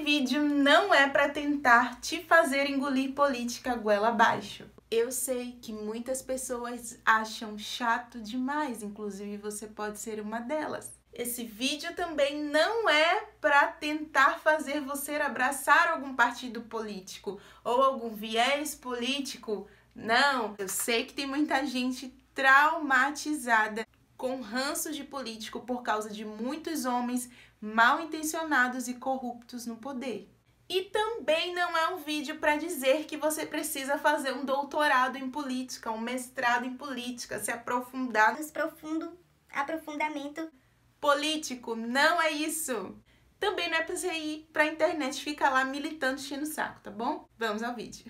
vídeo não é para tentar te fazer engolir política goela abaixo. Eu sei que muitas pessoas acham chato demais, inclusive você pode ser uma delas. Esse vídeo também não é para tentar fazer você abraçar algum partido político ou algum viés político. Não, eu sei que tem muita gente traumatizada com ranço de político por causa de muitos homens mal intencionados e corruptos no poder. E também não é um vídeo para dizer que você precisa fazer um doutorado em política, um mestrado em política, se aprofundar Nos profundo aprofundamento político. Não é isso. Também não é pra você ir pra internet e ficar lá militando, enchendo o saco, tá bom? Vamos ao vídeo.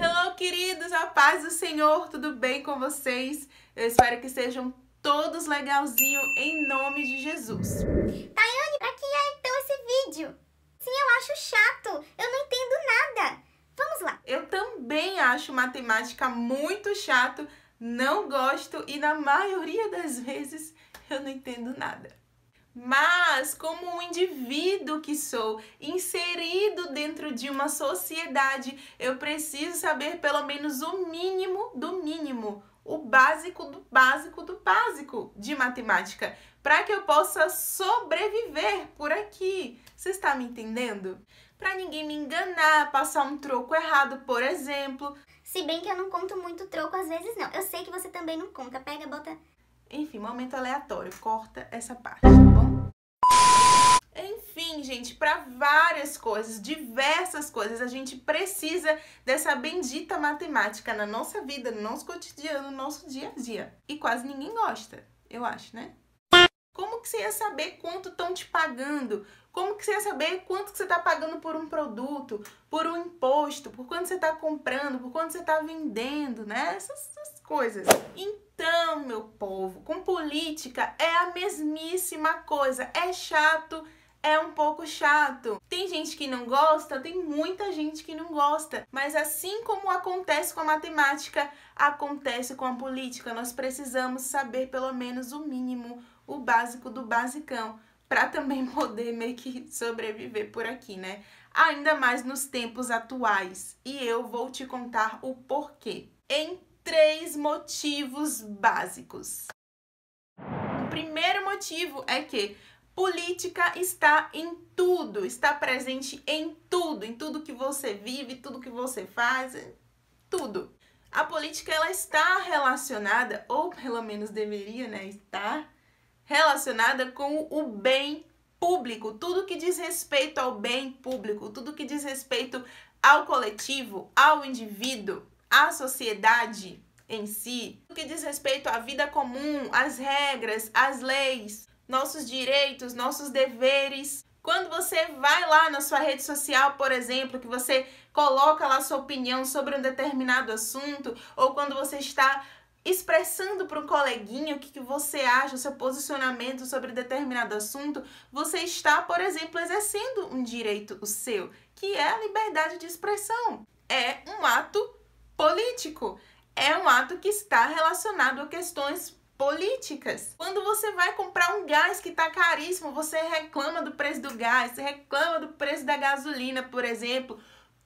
Hello, queridos, a paz do Senhor, tudo bem com vocês? Eu espero que sejam todos legalzinho em nome de Jesus. Tayane, pra que é então esse vídeo? Sim, eu acho chato, eu não entendo nada. Vamos lá. Eu também acho matemática muito chato, não gosto e na maioria das vezes eu não entendo nada. Mas, como um indivíduo que sou, inserido dentro de uma sociedade, eu preciso saber pelo menos o mínimo do mínimo, o básico do básico do básico de matemática, para que eu possa sobreviver por aqui. Você está me entendendo? Para ninguém me enganar, passar um troco errado, por exemplo. Se bem que eu não conto muito troco às vezes não. Eu sei que você também não conta. Pega, bota... Enfim, momento aleatório. Corta essa parte, tá bom? Enfim, gente, para várias coisas, diversas coisas, a gente precisa dessa bendita matemática na nossa vida, no nosso cotidiano, no nosso dia a dia. E quase ninguém gosta, eu acho, né? Como que você ia saber quanto estão te pagando? Como que você ia saber quanto que você está pagando por um produto, por um imposto, por quanto você está comprando, por quanto você está vendendo, né? Essas coisas. Então, meu povo, com política é a mesmíssima coisa. É chato, é um pouco chato. Tem gente que não gosta, tem muita gente que não gosta. Mas assim como acontece com a matemática, acontece com a política. Nós precisamos saber pelo menos o mínimo, o básico do basicão, para também poder meio que sobreviver por aqui, né? Ainda mais nos tempos atuais. E eu vou te contar o porquê. Em 3 motivos básicos. O primeiro motivo é que política está em tudo, está presente em tudo que você vive, tudo que você faz, tudo. A política, ela está relacionada, ou pelo menos deveria, né, estar relacionada com o bem público, tudo que diz respeito ao bem público, tudo que diz respeito ao coletivo, ao indivíduo, à sociedade em si, tudo que diz respeito à vida comum, às regras, às leis, nossos direitos, nossos deveres. Quando você vai lá na sua rede social, por exemplo, que você coloca lá sua opinião sobre um determinado assunto, ou quando você está expressando para um coleguinha o que você acha, o seu posicionamento sobre determinado assunto, você está, por exemplo, exercendo um direito o seu, que é a liberdade de expressão. É um ato político, é um ato que está relacionado a questões políticas. Quando você vai comprar um gás que está caríssimo, você reclama do preço do gás, você reclama do preço da gasolina, por exemplo.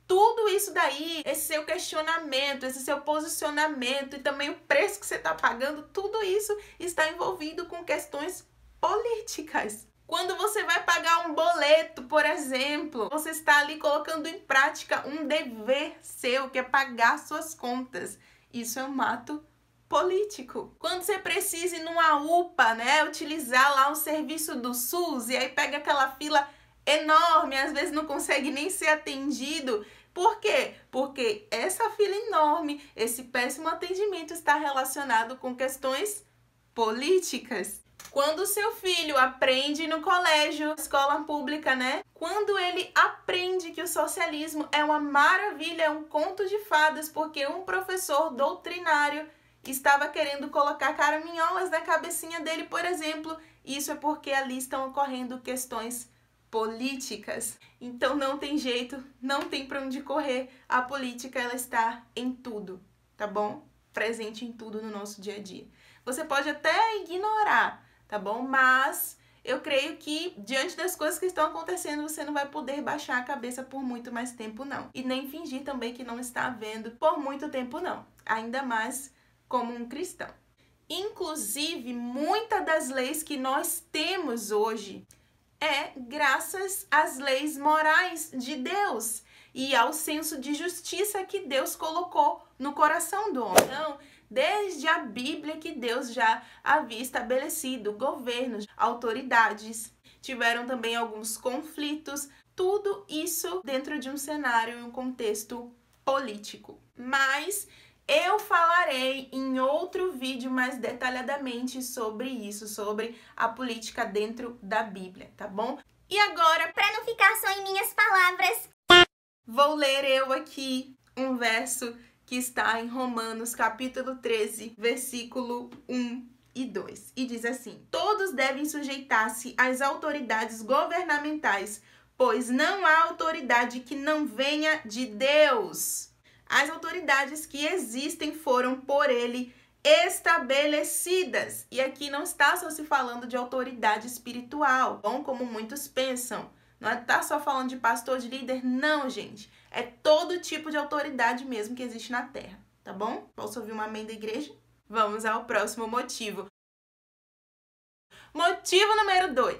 Tudo isso daí, esse seu questionamento, esse seu posicionamento e também o preço que você está pagando, tudo isso está envolvido com questões políticas. Quando você vai pagar um boleto, por exemplo, você está ali colocando em prática um dever seu, que é pagar suas contas. Isso é um ato político. Quando você precisa ir numa UPA, né, utilizar lá um serviço do SUS e aí pega aquela fila enorme, às vezes não consegue nem ser atendido. Por quê? Porque essa fila enorme, esse péssimo atendimento está relacionado com questões políticas. Quando o seu filho aprende no colégio, escola pública, né? Quando ele aprende que o socialismo é uma maravilha, é um conto de fadas, porque um professor doutrinário estava querendo colocar caraminholas na cabecinha dele, por exemplo, isso é porque ali estão ocorrendo questões políticas. Então não tem jeito, não tem para onde correr. A política, ela está em tudo, tá bom? Presente em tudo no nosso dia a dia. Você pode até ignorar, tá bom? Mas eu creio que, diante das coisas que estão acontecendo, você não vai poder baixar a cabeça por muito mais tempo, não. E nem fingir também que não está vendo por muito tempo, não. Ainda mais como um cristão. Inclusive, muitas das leis que nós temos hoje é graças às leis morais de Deus e ao senso de justiça que Deus colocou no coração do homem. Então, desde a Bíblia que Deus já havia estabelecido governos, autoridades, tiveram também alguns conflitos, tudo isso dentro de um cenário e um contexto político. Mas eu falarei em outro vídeo mais detalhadamente sobre isso, sobre a política dentro da Bíblia, tá bom? E agora, Para não ficar só em minhas palavras, vou ler eu aqui um verso que está em Romanos capítulo 13, versículo 1 e 2. E diz assim: todos devem sujeitar-se às autoridades governamentais, pois não há autoridade que não venha de Deus. As autoridades que existem foram por ele estabelecidas. E aqui não está só se falando de autoridade espiritual, bom, como muitos pensam. Não está só falando de pastor, de líder, não, gente. É todo tipo de autoridade mesmo que existe na terra, tá bom? Posso ouvir um amém da igreja? Vamos ao próximo motivo. Motivo número 2.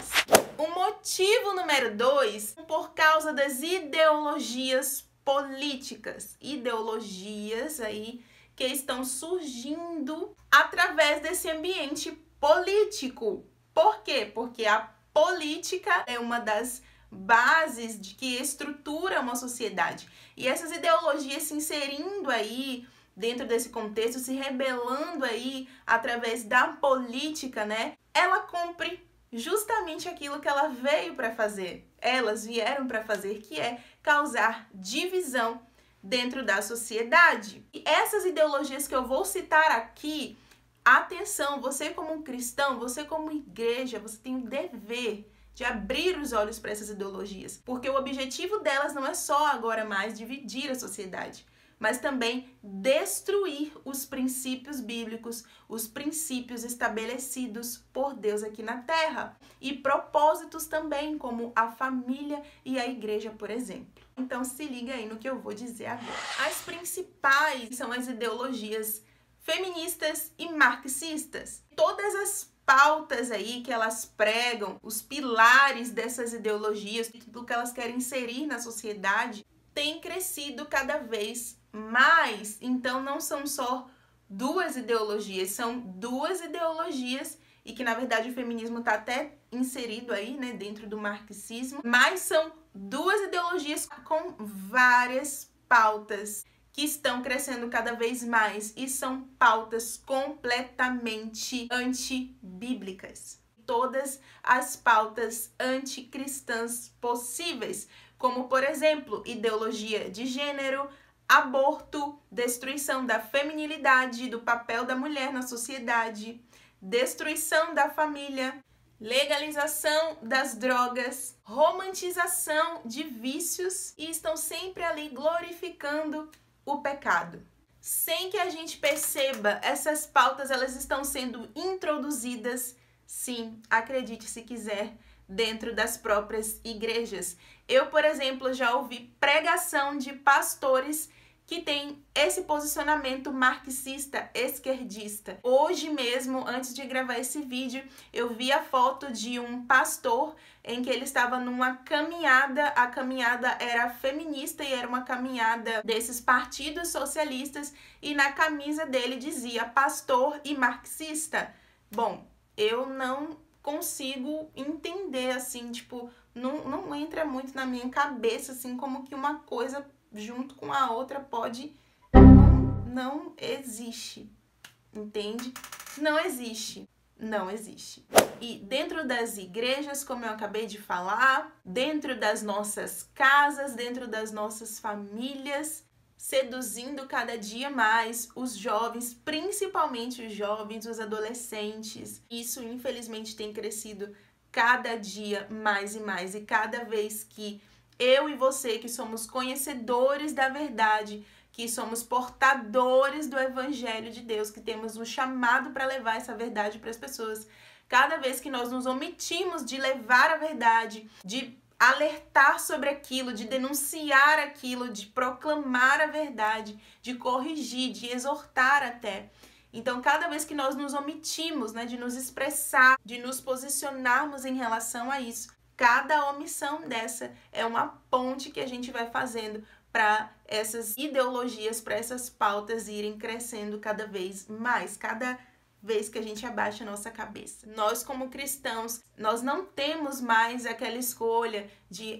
O motivo número 2, por causa das ideologias políticas. Ideologias aí que estão surgindo através desse ambiente político. Por quê? Porque a política é uma das bases de que estrutura uma sociedade. E essas ideologias se inserindo aí dentro desse contexto, se rebelando aí através da política, né? Ela cumpre justamente aquilo que ela veio para fazer. Elas vieram para fazer, que é causar divisão dentro da sociedade. E essas ideologias que eu vou citar aqui, atenção, você como um cristão, você como igreja, você tem o dever de abrir os olhos para essas ideologias, porque o objetivo delas não é só agora mais dividir a sociedade, mas também destruir os princípios bíblicos, os princípios estabelecidos por Deus aqui na Terra, e propósitos também, como a família e a igreja, por exemplo. Então se liga aí no que eu vou dizer agora. As principais são as ideologias feministas e marxistas. Todas as pautas aí que elas pregam, os pilares dessas ideologias, tudo que elas querem inserir na sociedade, tem crescido cada vez mais. Então não são só duas ideologias, são duas ideologias, e que na verdade o feminismo está até inserido aí, né, dentro do marxismo, mas são duas ideologias com várias pautas que estão crescendo cada vez mais e são pautas completamente antibíblicas. Todas as pautas anticristãs possíveis, como por exemplo, ideologia de gênero, aborto, destruição da feminilidade, do papel da mulher na sociedade, destruição da família, legalização das drogas, romantização de vícios, e estão sempre ali glorificando o pecado. Sem que a gente perceba, essas pautas elas estão sendo introduzidas, sim, acredite se quiser, dentro das próprias igrejas. Eu, por exemplo, já ouvi pregação de pastores que tem esse posicionamento marxista, esquerdista. Hoje mesmo, antes de gravar esse vídeo, eu vi a foto de um pastor em que ele estava numa caminhada. A caminhada era feminista e era uma caminhada desses partidos socialistas, e na camisa dele dizia pastor e marxista. Bom, eu não consigo entender, assim, tipo, não entra muito na minha cabeça, assim, como que uma coisa junto com a outra pode... Não existe, entende? Não existe, não existe. E dentro das igrejas, como eu acabei de falar, dentro das nossas casas, dentro das nossas famílias, seduzindo cada dia mais os jovens, principalmente os jovens, os adolescentes. Isso, infelizmente, tem crescido cada dia mais e mais, e cada vez que eu e você, que somos conhecedores da verdade, que somos portadores do Evangelho de Deus, que temos um chamado para levar essa verdade para as pessoas, cada vez que nós nos omitimos de levar a verdade, de alertar sobre aquilo, de denunciar aquilo, de proclamar a verdade, de corrigir, de exortar até. Então, cada vez que nós nos omitimos, né, de nos expressar, de nos posicionarmos em relação a isso, cada omissão dessa é uma ponte que a gente vai fazendo para essas ideologias, para essas pautas irem crescendo cada vez mais, cada vez que a gente abaixa a nossa cabeça. Nós, como cristãos, nós não temos mais aquela escolha de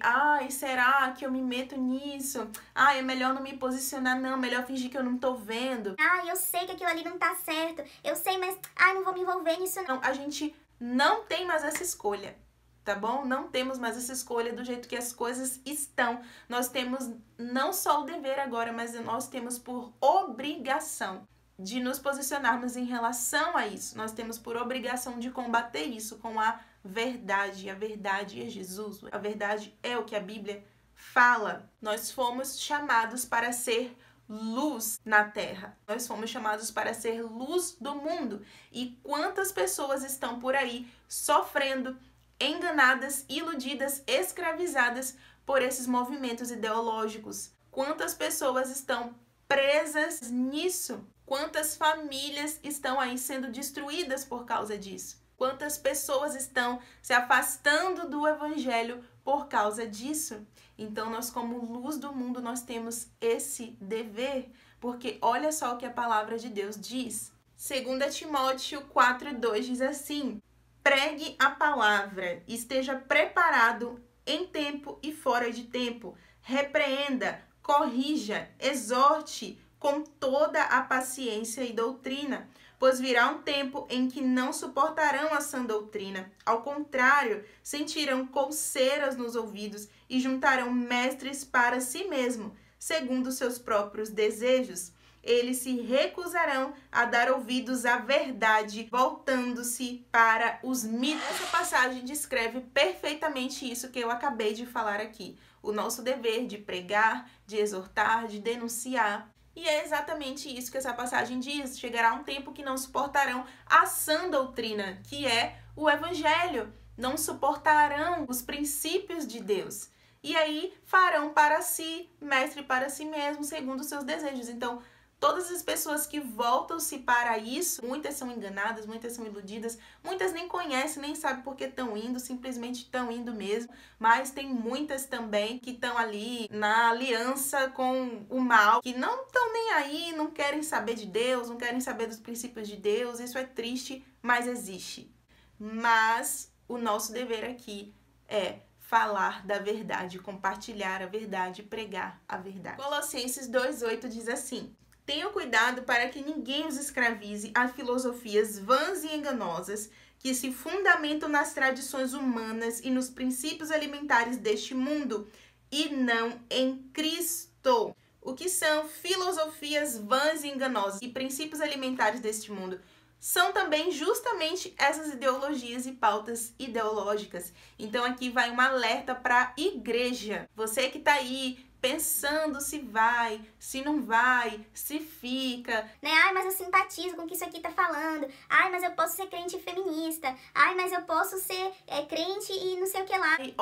será que eu me meto nisso? É melhor não me posicionar, não, melhor fingir que eu não tô vendo. Eu sei que aquilo ali não tá certo, eu sei, mas não vou me envolver nisso não. A gente não tem mais essa escolha, tá bom? Não temos mais essa escolha do jeito que as coisas estão. Nós temos não só o dever agora, mas nós temos por obrigação de nos posicionarmos em relação a isso. Nós temos por obrigação de combater isso com a verdade. A verdade é Jesus. A verdade é o que a Bíblia fala. Nós fomos chamados para ser luz na terra. Nós fomos chamados para ser luz do mundo. E quantas pessoas estão por aí sofrendo, enganadas, iludidas, escravizadas por esses movimentos ideológicos? Quantas pessoas estão presas nisso? Quantas famílias estão aí sendo destruídas por causa disso? Quantas pessoas estão se afastando do evangelho por causa disso? Então, nós, como luz do mundo, nós temos esse dever, porque olha só o que a palavra de Deus diz. 2 Timóteo 4:2 diz assim: pregue a palavra, esteja preparado em tempo e fora de tempo, repreenda, corrija, exorte com toda a paciência e doutrina, pois virá um tempo em que não suportarão a sã doutrina. Ao contrário, sentirão coceiras nos ouvidos e juntarão mestres para si mesmo, segundo seus próprios desejos. Eles se recusarão a dar ouvidos à verdade, voltando-se para os mitos. Essa passagem descreve perfeitamente isso que eu acabei de falar aqui. O nosso dever de pregar, de exortar, de denunciar. E é exatamente isso que essa passagem diz. Chegará um tempo que não suportarão a sã doutrina, que é o evangelho. Não suportarão os princípios de Deus. E aí farão para si, mestre para si mesmo, segundo os seus desejos. Então, todas as pessoas que voltam-se para isso, muitas são enganadas, muitas são iludidas, muitas nem conhecem, nem sabem por que estão indo, simplesmente estão indo mesmo. Mas tem muitas também que estão ali na aliança com o mal, que não estão nem aí, não querem saber de Deus, não querem saber dos princípios de Deus. Isso é triste, mas existe. Mas o nosso dever aqui é falar da verdade, compartilhar a verdade, pregar a verdade. Colossenses 2:8 diz assim: tenham cuidado para que ninguém os escravize a filosofias vãs e enganosas que se fundamentam nas tradições humanas e nos princípios alimentares deste mundo e não em Cristo. O que são filosofias vãs e enganosas e princípios alimentares deste mundo? São também justamente essas ideologias e pautas ideológicas. Então aqui vai um alerta para a igreja. Você que está aí pensando se vai, se não vai, se fica. Mas eu simpatizo com o que isso aqui tá falando. Mas eu posso ser crente feminista. Mas eu posso ser crente e não sei o que lá. E,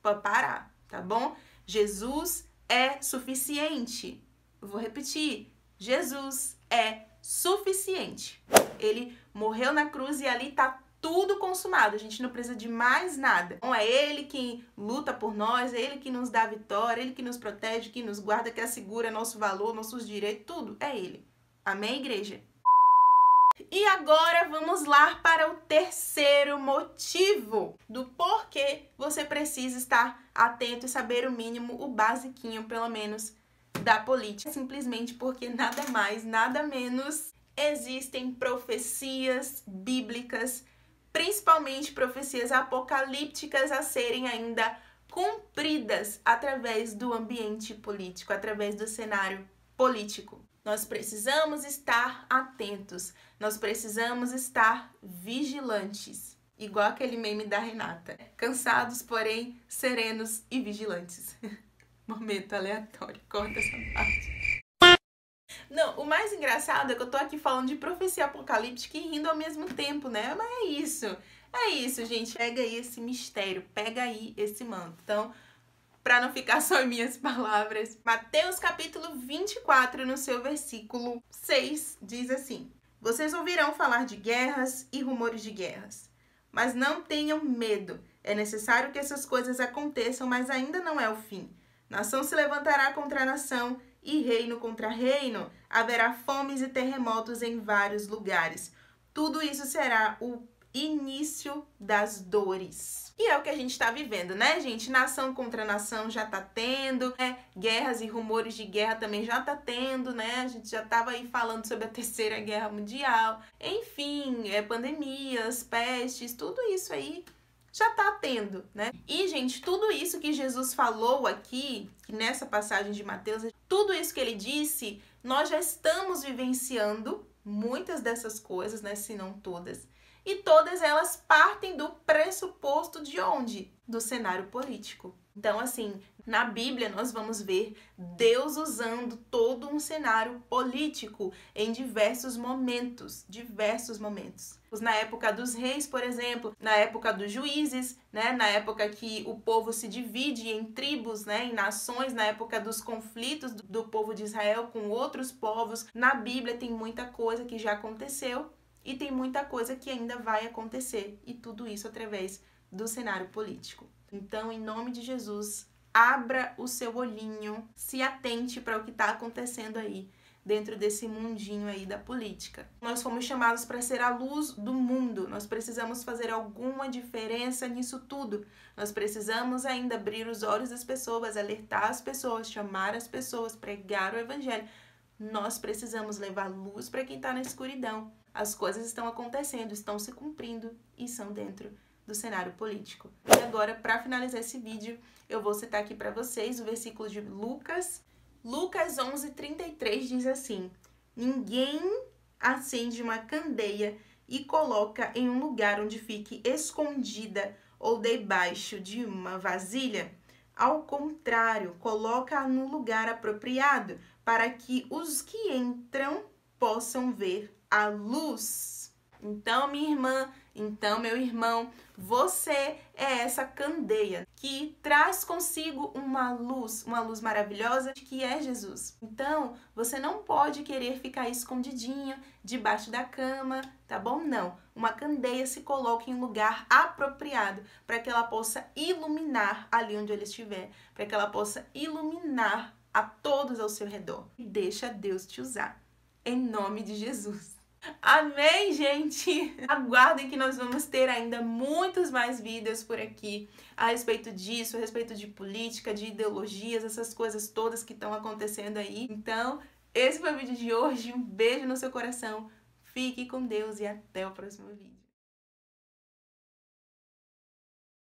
pode parar, tá bom? Jesus é suficiente. Eu vou repetir. Jesus é suficiente. Ele morreu na cruz e ali tá tudo consumado, a gente não precisa de mais nada. Então, é Ele que luta por nós, é Ele que nos dá a vitória, Ele que nos protege, que nos guarda, que assegura nosso valor, nossos direitos, tudo é Ele. Amém, igreja? E agora vamos lá para o terceiro motivo do porquê você precisa estar atento e saber o mínimo, o basiquinho, pelo menos, da política. Simplesmente porque nada mais, nada menos existem profecias bíblicas, principalmente profecias apocalípticas a serem ainda cumpridas através do ambiente político, através do cenário político. Nós precisamos estar atentos, nós precisamos estar vigilantes, igual aquele meme da Renata. Cansados, porém serenos e vigilantes. Momento aleatório, corta essa parte. Não, o mais engraçado é que eu tô aqui falando de profecia apocalíptica e rindo ao mesmo tempo, né? Mas é isso. É isso, gente. Pega aí esse mistério, pega aí esse manto. Então, para não ficar só em minhas palavras, Mateus capítulo 24, no seu versículo 6, diz assim: Vocês ouvirão falar de guerras e rumores de guerras, mas não tenham medo. É necessário que essas coisas aconteçam, mas ainda não é o fim. Nação se levantará contra nação e reino contra reino. Haverá fomes e terremotos em vários lugares. Tudo isso será o início das dores. E é o que a gente tá vivendo, né, gente? Nação contra nação já tá tendo, né? Guerras e rumores de guerra também já tá tendo, né? A gente já tava aí falando sobre a Terceira Guerra Mundial. Enfim, pandemias, pestes, tudo isso aí já tá tendo, né? E, gente, tudo isso que Jesus falou aqui, nessa passagem de Mateus, tudo isso que ele disse, nós já estamos vivenciando muitas dessas coisas, né? Se não todas. E todas elas partem do pressuposto de onde? Do cenário político. Então, assim, na Bíblia nós vamos ver Deus usando todo um cenário político em diversos momentos. Na época dos reis, por exemplo, na época dos juízes, né? Na época que o povo se divide em tribos, né? Em nações, na época dos conflitos do povo de Israel com outros povos. Na Bíblia tem muita coisa que já aconteceu. E tem muita coisa que ainda vai acontecer, e tudo isso através do cenário político. Então, em nome de Jesus, abra o seu olhinho, se atente para o que está acontecendo aí, dentro desse mundinho aí da política. Nós fomos chamados para ser a luz do mundo, nós precisamos fazer alguma diferença nisso tudo. Nós precisamos ainda abrir os olhos das pessoas, alertar as pessoas, chamar as pessoas, pregar o evangelho. Nós precisamos levar luz para quem está na escuridão. As coisas estão acontecendo, estão se cumprindo e são dentro do cenário político. E agora, para finalizar esse vídeo, eu vou citar aqui para vocês o versículo de Lucas. Lucas 11:33 diz assim: Ninguém acende uma candeia e coloca em um lugar onde fique escondida ou debaixo de uma vasilha. Ao contrário, coloca no lugar apropriado, para que os que entram possam ver a luz. Então, minha irmã, então, meu irmão, você é essa candeia que traz consigo uma luz maravilhosa, que é Jesus. Então, você não pode querer ficar escondidinho debaixo da cama, tá bom? Não. Uma candeia se coloca em um lugar apropriado para que ela possa iluminar ali onde ela estiver, para que ela possa iluminar a todos ao seu redor. E deixa Deus te usar. Em nome de Jesus. Amém, gente? Aguardem que nós vamos ter ainda muitos mais vídeos por aqui a respeito disso, a respeito de política, de ideologias, essas coisas todas que estão acontecendo aí. Então, esse foi o vídeo de hoje. Um beijo no seu coração. Fique com Deus e até o próximo vídeo.